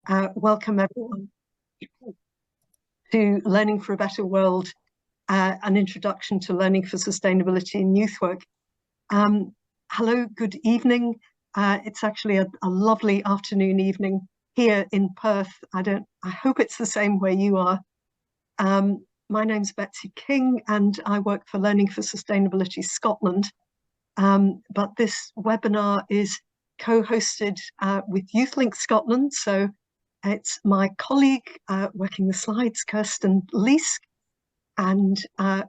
Welcome everyone to Learning for a Better World, an introduction to learning for sustainability in youth work. Hello, good evening. It's actually a lovely afternoon evening here in Perth. I hope it's the same where you are. My name's Betsy King and I work for Learning for Sustainability Scotland. But this webinar is co-hosted with YouthLink Scotland, so it's my colleague working the slides, Kirsten Leask, and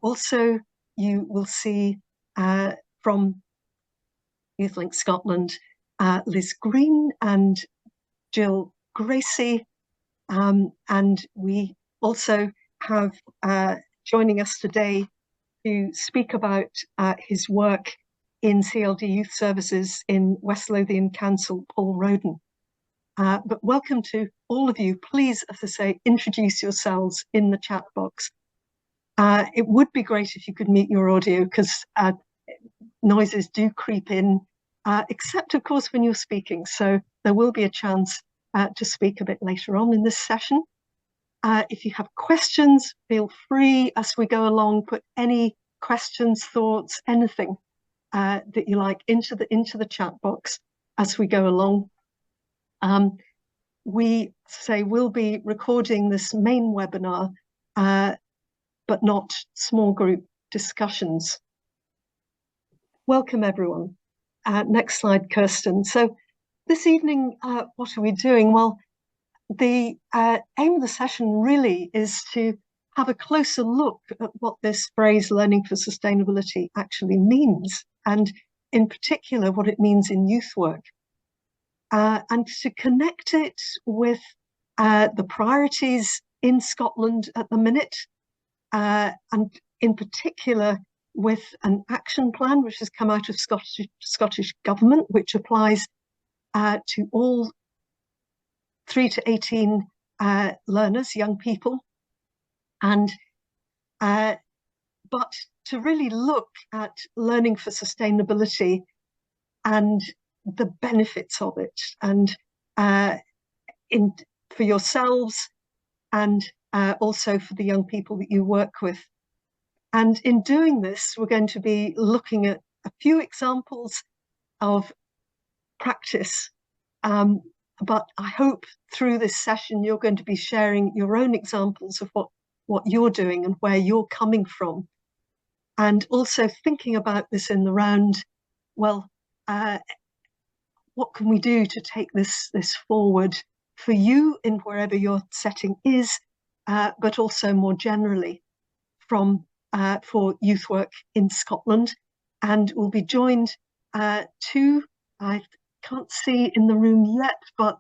also you will see from YouthLink Scotland, Liz Green and Jill Gracie, and we also have joining us today to speak about his work in CLD Youth Services in West Lothian Council, Paul Roden. But welcome to all of you. Please, as I say, introduce yourselves in the chat box. It would be great if you could mute your audio because noises do creep in, except of course when you're speaking. So there will be a chance to speak a bit later on in this session. If you have questions, feel free as we go along, put any questions, thoughts, anything that you like into the chat box as we go along. We will be recording this main webinar, but not small group discussions. Welcome everyone. Next slide, Kirsten. So this evening, what are we doing? Well, the aim of the session really is to have a closer look at what this phrase learning for sustainability actually means, and in particular what it means in youth work. And to connect it with the priorities in Scotland at the minute, and in particular with an action plan which has come out of Scottish Government, which applies to all 3 to 18 learners, young people, and but to really look at learning for sustainability and the benefits of it, and for yourselves and also for the young people that you work with. And in doing this, we're going to be looking at a few examples of practice, but I hope through this session you're going to be sharing your own examples of what you're doing and where you're coming from, and also thinking about this in the round. Well, what can we do to take this forward for you in wherever your setting is, but also more generally for youth work in Scotland. And we'll be joined two, I can't see in the room yet, but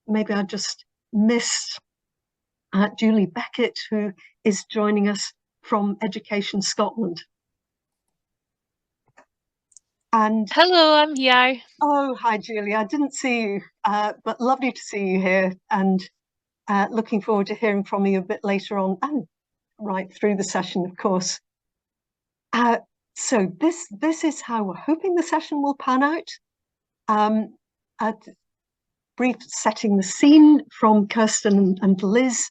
maybe I just missed Julie Beckett, who is joining us from Education Scotland. And hello, I'm here. Oh, hi, Julie. I didn't see you, but lovely to see you here, and looking forward to hearing from you a bit later on and right through the session, of course. So this is how we're hoping the session will pan out. A brief setting the scene from Kirsten and Liz,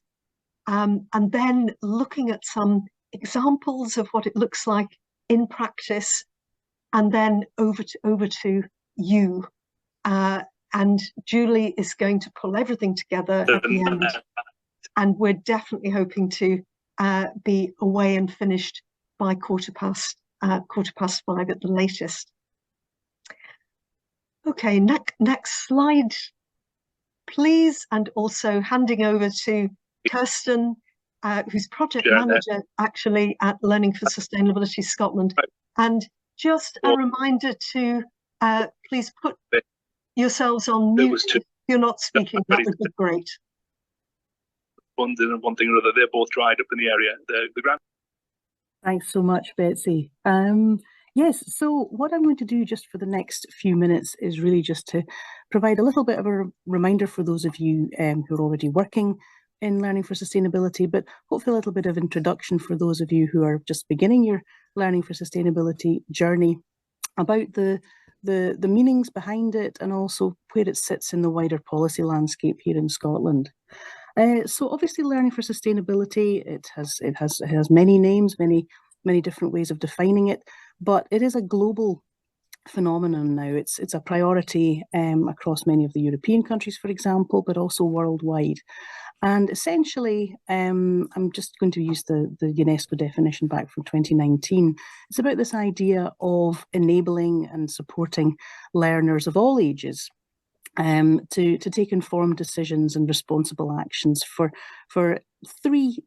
and then looking at some examples of what it looks like in practice, and then over to you. And Julie is going to pull everything together at the end. And we're definitely hoping to be away and finished by quarter past 5 at the latest. Okay, next slide, please. And also handing over to Kirsten, who's project manager actually at Learning for Sustainability Scotland. And just a reminder to please put yourselves on mute if you're not speaking. That would be great. One thing or other, they're both dried up in the area. The grant. Thanks so much, Betsy. Yes, so what I'm going to do just for the next few minutes is really just to provide a little bit of a reminder for those of you who are already working in Learning for Sustainability, but hopefully a little bit of introduction for those of you who are just beginning your Learning for Sustainability journey about the the meanings behind it, and also where it sits in the wider policy landscape here in Scotland. So obviously, learning for sustainability, it has many names, many different ways of defining it, but it is a global phenomenon now. It's a priority across many of the European countries, for example, but also worldwide. And essentially, I'm just going to use the UNESCO definition back from 2019. It's about this idea of enabling and supporting learners of all ages to take informed decisions and responsible actions for three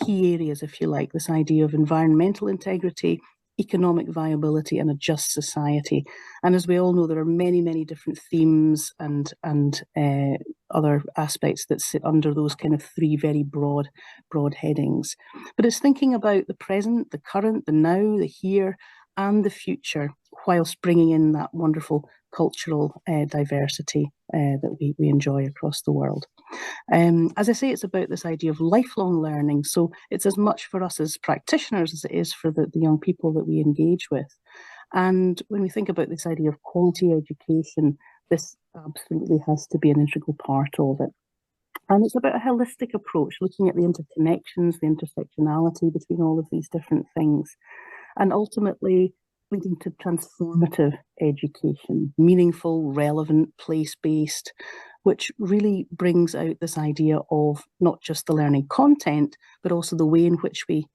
key areas, if you like. This idea of environmental integrity, economic viability, and a just society. And as we all know, there are many different themes and other aspects that sit under those kind of three very broad headings. But it's thinking about the present, the current, the now, the here, and the future, whilst bringing in that wonderful cultural diversity that we enjoy across the world. As I say, it's about this idea of lifelong learning. So it's as much for us as practitioners as it is for the young people that we engage with. And when we think about this idea of quality education, this absolutely has to be an integral part of it. And it's about a holistic approach, looking at the interconnections, the intersectionality between all of these different things, and ultimately leading to transformative education, meaningful, relevant, place-based, which really brings out this idea of not just the learning content, but also the way in which we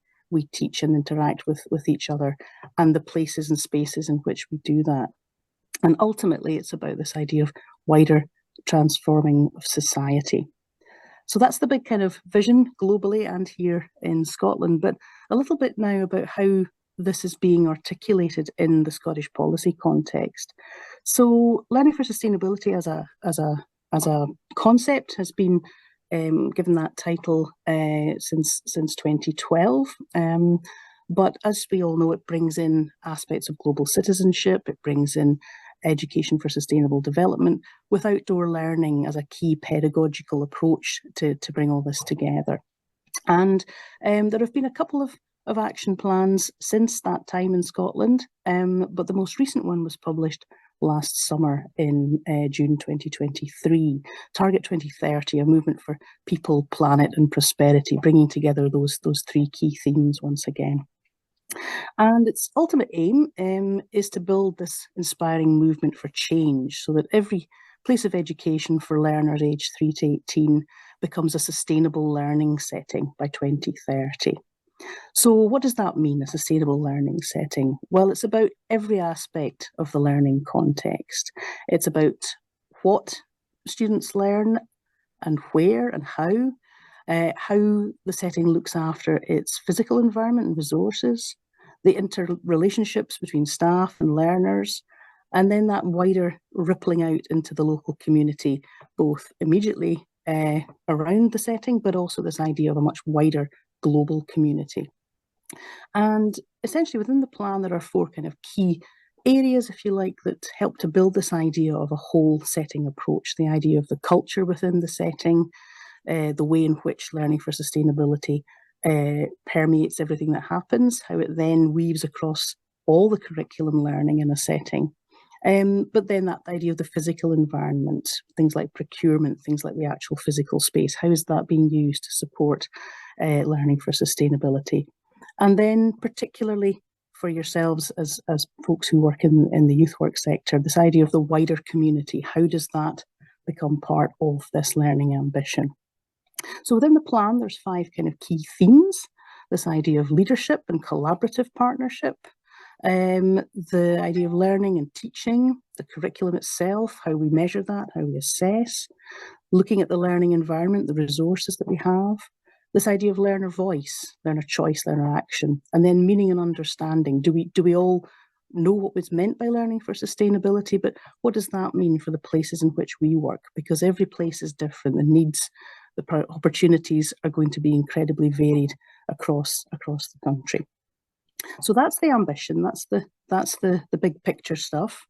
teach and interact with each other, and the places and spaces in which we do that. And ultimately, it's about this idea of wider transforming of society. So that's the big kind of vision globally and here in Scotland, but a little bit now about how this is being articulated in the Scottish policy context. So learning for sustainability as a concept has been given that title since 2012. But as we all know, it brings in aspects of global citizenship, it brings in education for sustainable development, with outdoor learning as a key pedagogical approach to bring all this together. And there have been a couple of action plans since that time in Scotland, but the most recent one was published last summer in June 2023, Target 2030, a movement for people, planet and prosperity, bringing together those three key themes once again. And its ultimate aim is to build this inspiring movement for change, so that every place of education for learners aged 3 to 18 becomes a sustainable learning setting by 2030. So what does that mean, a sustainable learning setting? Well, it's about every aspect of the learning context. It's about what students learn and where and how the setting looks after its physical environment and resources, the interrelationships between staff and learners, and then that wider rippling out into the local community, both immediately around the setting, but also this idea of a much wider global community. And essentially within the plan, there are 4 kind of key areas, if you like, that help to build this idea of a whole setting approach, the idea of the culture within the setting, the way in which learning for sustainability permeates everything that happens, how it then weaves across all the curriculum learning in a setting. But then that idea of the physical environment, things like procurement, things like the actual physical space, how is that being used to support learning for sustainability? And then particularly for yourselves as folks who work in the youth work sector, this idea of the wider community, how does that become part of this learning ambition? So within the plan, there's 5 kind of key themes, this idea of leadership and collaborative partnership, the idea of learning and teaching, the curriculum itself, how we measure that, how we assess, looking at the learning environment, the resources that we have, this idea of learner voice, learner choice, learner action, and then meaning and understanding. Do we all know what was meant by learning for sustainability, but what does that mean for the places in which we work? Because every place is different, the needs, the opportunities are going to be incredibly varied across the country. So that's the ambition, that's the big picture stuff.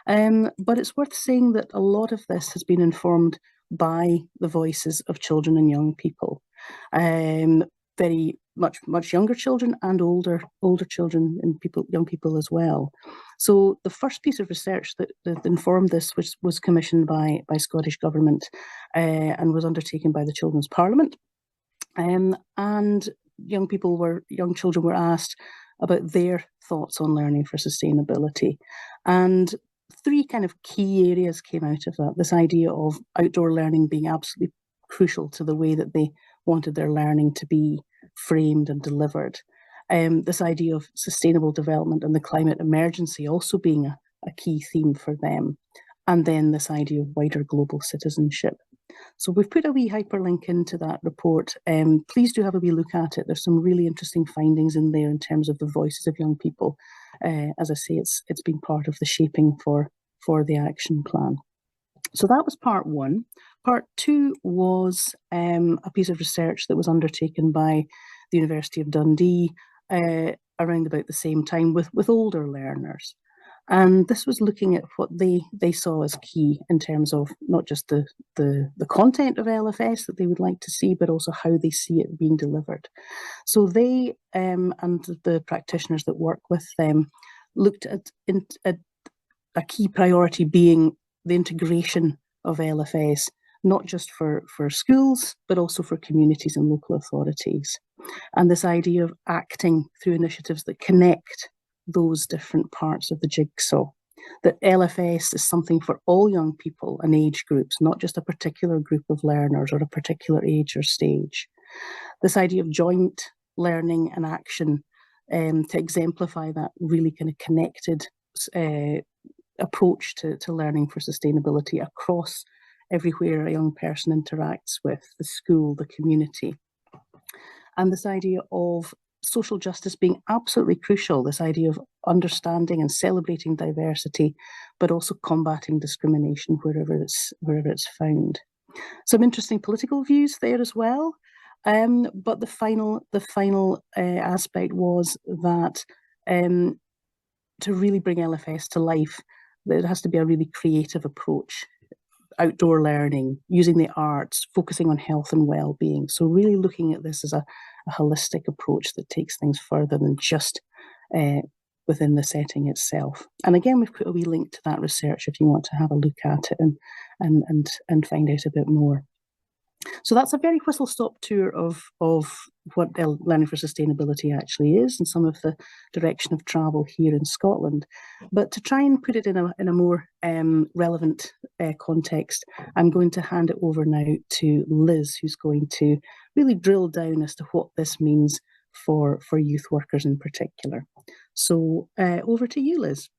But it's worth saying that a lot of this has been informed by the voices of children and young people. Very much younger children and older children and young people as well. So the first piece of research that informed this was commissioned by Scottish Government and was undertaken by the Children's Parliament. And young children were asked about their thoughts on learning for sustainability. And three kind of key areas came out of that. This idea of outdoor learning being absolutely crucial to the way that they wanted their learning to be framed and delivered. This idea of sustainable development and the climate emergency also being a key theme for them. And then this idea of wider global citizenship. So we've put a wee hyperlink into that report. Please do have a wee look at it. There's some really interesting findings in there in terms of the voices of young people. As I say, it's been part of the shaping for the action plan. So that was part one. Part two was a piece of research that was undertaken by the University of Dundee around about the same time with older learners. And this was looking at what they saw as key in terms of not just the content of LFS that they would like to see, but also how they see it being delivered. So they and the practitioners that work with them looked at a key priority being the integration of LFS, not just for schools, but also for communities and local authorities. And this idea of acting through initiatives that connect those different parts of the jigsaw, that LFS is something for all young people and age groups, not just a particular group of learners or a particular age or stage. This idea of joint learning and action to exemplify that really kind of connected approach to learning for sustainability across everywhere a young person interacts with the school, the community. And this idea of social justice being absolutely crucial, this idea of understanding and celebrating diversity, but also combating discrimination wherever it's found. Some interesting political views there as well. But the final aspect was that to really bring LFS to life, there has to be a really creative approach. Outdoor learning, using the arts, focusing on health and well-being. So really looking at this as a holistic approach that takes things further than just within the setting itself. And again, we've put a wee link to that research if you want to have a look at it and find out a bit more. So that's a very whistle-stop tour of what Learning for Sustainability actually is and some of the direction of travel here in Scotland. But to try and put it in a more relevant context, I'm going to hand it over now to Liz, who's going to really drill down as to what this means for youth workers in particular. So over to you, Liz.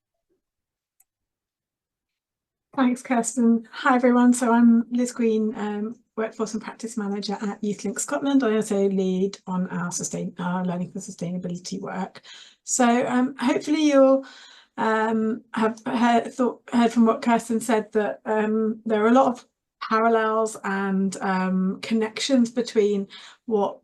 Thanks, Kirsten. Hi, everyone. So I'm Liz Green, Workforce and Practice Manager at YouthLink Scotland. I also lead on our Learning for Sustainability work. So hopefully you'll have heard from what Kirsten said that there are a lot of parallels and connections between what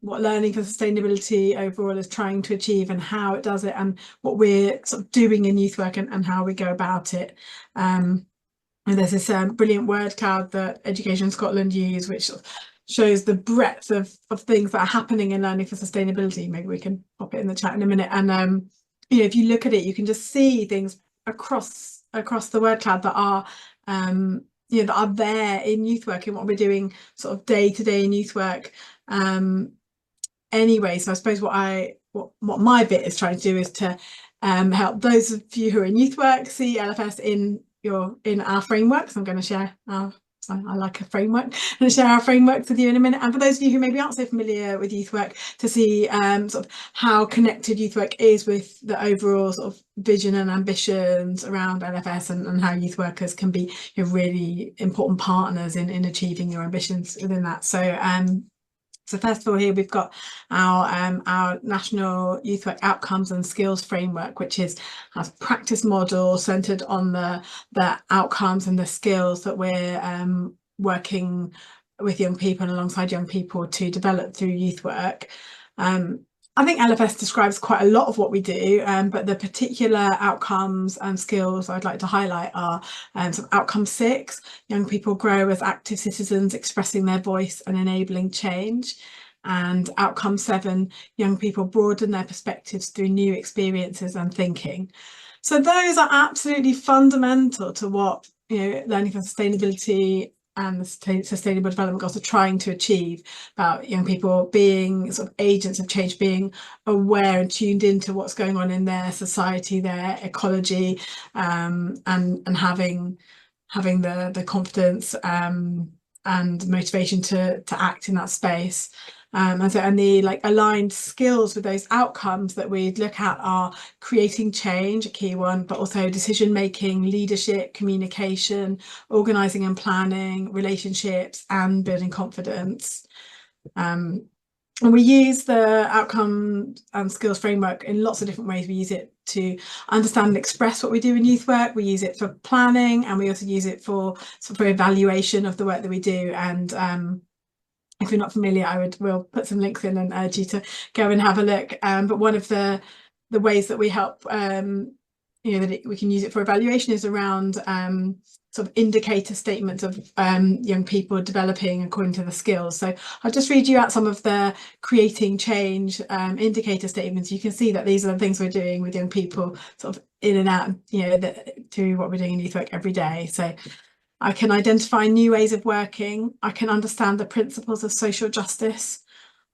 Learning for Sustainability overall is trying to achieve and how it does it, and what we're sort of doing in youth work and how we go about it. And there's this brilliant word cloud that Education Scotland use, which shows the breadth of things that are happening in Learning for Sustainability. Maybe we can pop it in the chat in a minute. And you know, if you look at it, you can just see things across the word cloud that are you know, that are there in youth work, in what we're doing sort of day to day in youth work. Anyway, so I suppose what my bit is trying to do is to help those of you who are in youth work see LFS in our frameworks. I'm going to share I like a framework. I'm going to share our frameworks with you in a minute. And for those of you who maybe aren't so familiar with youth work, to see sort of how connected youth work is with the overall sort of vision and ambitions around LFS, and how youth workers can be really important partners in achieving your ambitions within that. So first of all, here we've got our National Youth Work Outcomes and Skills Framework, which has a practice model centred on the outcomes and the skills that we're working with young people and alongside young people to develop through youth work. I think LFS describes quite a lot of what we do, but the particular outcomes and skills I'd like to highlight are sort of outcome 6, young people grow as active citizens expressing their voice and enabling change. and outcome 7, young people broaden their perspectives through new experiences and thinking. So those are absolutely fundamental to what, learning for sustainability and the sustainable development goals are trying to achieve, about young people being sort of agents of change, being aware and tuned into what's going on in their society, their ecology, and having the confidence and motivation to act in that space. And the aligned skills with those outcomes that we look at are creating change, a key one, but also decision making, leadership, communication, organising and planning, relationships, and building confidence. And we use the outcome and skills framework in lots of different ways. We use it to understand and express what we do in youth work. We use it for planning, and we also use it for evaluation of the work that we do. And if you're not familiar, we'll put some links in and urge you to go and have a look. But one of the ways that we help, that we can use it for evaluation is around sort of indicator statements of young people developing according to the skills. So I'll just read you out some of the creating change indicator statements. You can see that these are the things we're doing with young people, sort of in and out, to what we're doing in youth work every day. So I can identify new ways of working. I can understand the principles of social justice.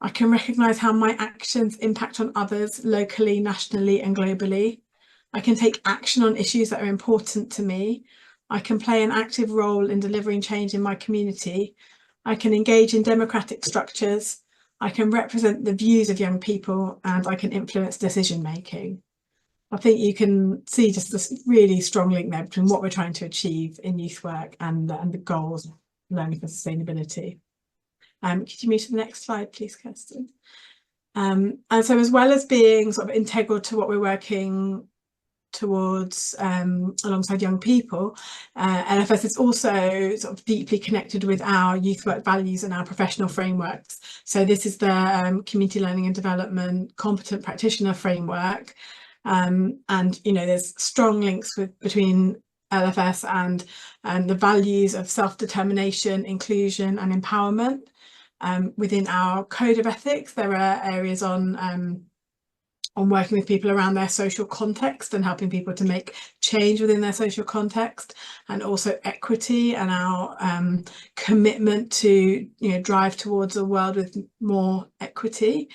I can recognise how my actions impact on others locally, nationally and globally. I can take action on issues that are important to me. I can play an active role in delivering change in my community. I can engage in democratic structures. I can represent the views of young people, and I can influence decision making. I think you can see just this really strong link there between what we're trying to achieve in youth work and the goals of learning for sustainability. Could you move to the next slide, please, Kirsten? And so, as well as being sort of integral to what we're working towards alongside young people, LFS is also sort of deeply connected with our youth work values and our professional frameworks. So this is the community learning and development competent practitioner framework. And there's strong links between LFS and the values of self-determination, inclusion and empowerment. Within our code of ethics, there are areas on working with people around their social context and helping people to make change within their social context, and also equity and our commitment to drive towards a world with more equity.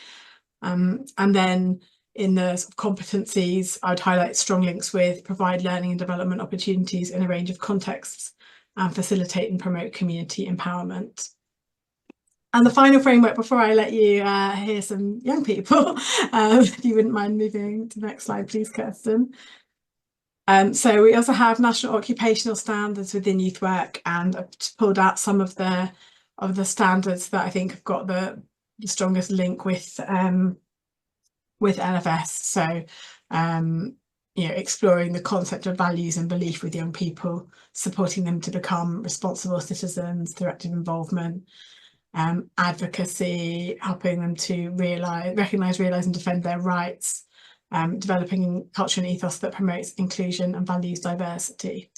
And then in the sort of competencies, I would highlight strong links with provide learning and development opportunities in a range of contexts and facilitate and promote community empowerment. And the final framework, before I let you hear some young people, if you wouldn't mind moving to the next slide, please, Kirsten. So we also have national occupational standards within youth work, and I've pulled out some of the standards that I think have got the strongest link with LFS. So exploring the concept of values and belief with young people, supporting them to become responsible citizens through active involvement, advocacy, helping them to recognise, realise and defend their rights, developing culture and ethos that promotes inclusion and values diversity.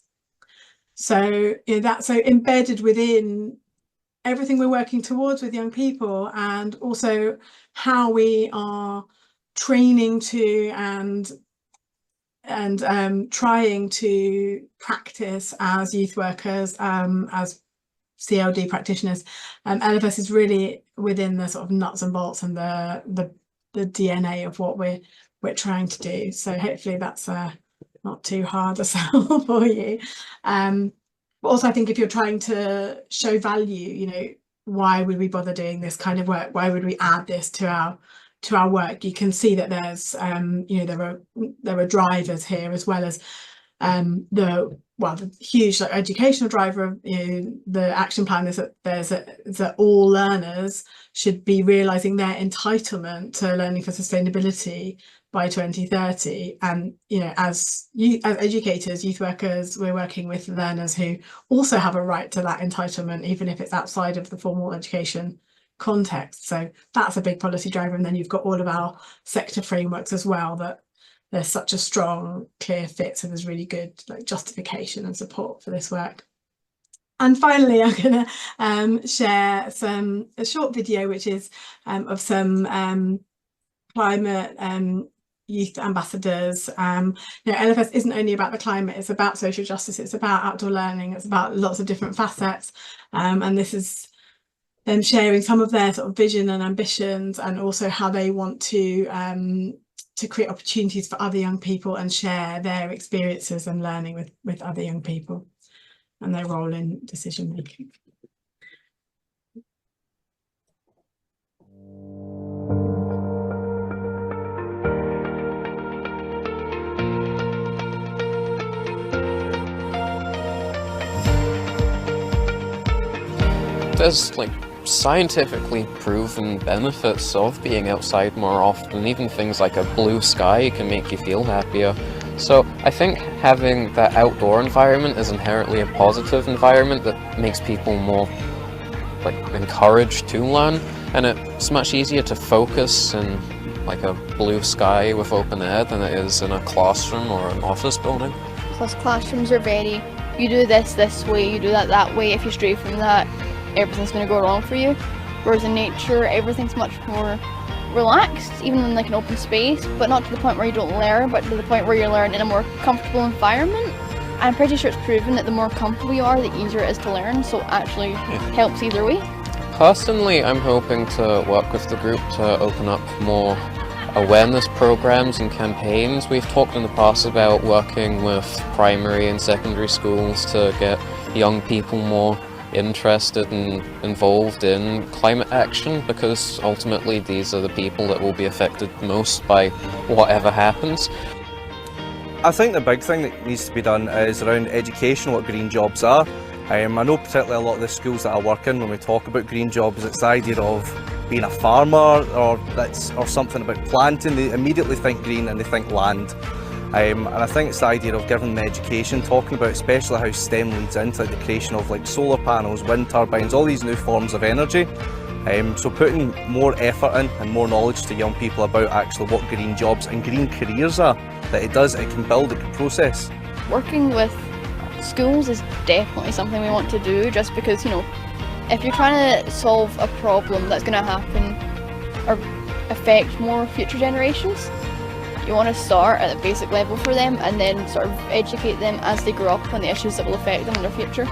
So that's so embedded within everything we're working towards with young people, and also how we are training to and trying to practice as youth workers, as CLD practitioners. LFS is really within the sort of nuts and bolts and the DNA of what we're trying to do. So hopefully that's not too hard a sell for you. But also I think if you're trying to show value, why would we bother doing this kind of work? Why would we add this to our work? You can see that there's there are drivers here, as well as the huge educational driver of the action plan is that that all learners should be realizing their entitlement to learning for sustainability by 2030. And as educators, youth workers, we're working with learners who also have a right to that entitlement, even if it's outside of the formal education context. So that's a big policy driver. And then you've got all of our sector frameworks as well, that there's such a strong, clear fit. So there's really good justification and support for this work. And finally, I'm going to share a short video, which is of some climate youth ambassadors. LFS isn't only about the climate, it's about social justice, it's about outdoor learning, it's about lots of different facets. And this is them sharing some of their sort of vision and ambitions, and also how they want to create opportunities for other young people and share their experiences and learning with other young people and their role in decision making. There's like scientifically proven benefits of being outside more often. Even things like a blue sky can make you feel happier. So I think having that outdoor environment is inherently a positive environment that makes people more like encouraged to learn, and it's much easier to focus in like a blue sky with open air than it is in a classroom or an office building. Plus classrooms are very, you do this way, you do that way. If you stray from that, everything's going to go wrong for you. Whereas in nature, everything's much more relaxed, even in like an open space, but not to the point where you don't learn, but to the point where you learn in a more comfortable environment. I'm pretty sure it's proven that the more comfortable you are, the easier it is to learn, so it actually helps either way. Personally, I'm hoping to work with the group to open up more awareness programs and campaigns. We've talked in the past about working with primary and secondary schools to get young people more interested and involved in climate action, because ultimately these are the people that will be affected most by whatever happens. I think the big thing that needs to be done is around education, what green jobs are. I know particularly a lot of the schools that I work in, when we talk about green jobs, it's the idea of being a farmer or something about planting. They immediately think green and they think land. And I think it's the idea of giving them education, talking about especially how STEM leads into the creation of like solar panels, wind turbines, all these new forms of energy. So putting more effort in and more knowledge to young people about actually what green jobs and green careers are, that it can build a good process. Working with schools is definitely something we want to do, just because, you know, if you're trying to solve a problem that's going to happen or affect more future generations, you want to start at the basic level for them and then sort of educate them as they grow up on the issues that will affect them in their future.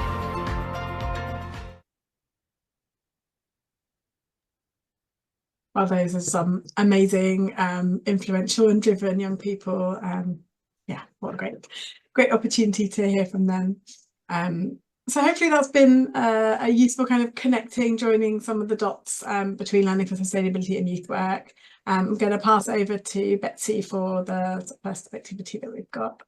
Well, those are some amazing, influential and driven young people. Yeah, what a great opportunity to hear from them. So hopefully that's been a useful kind of connecting, joining some of the dots between learning for sustainability and youth work. I'm going to pass over to Betsy for the first activity that we've got.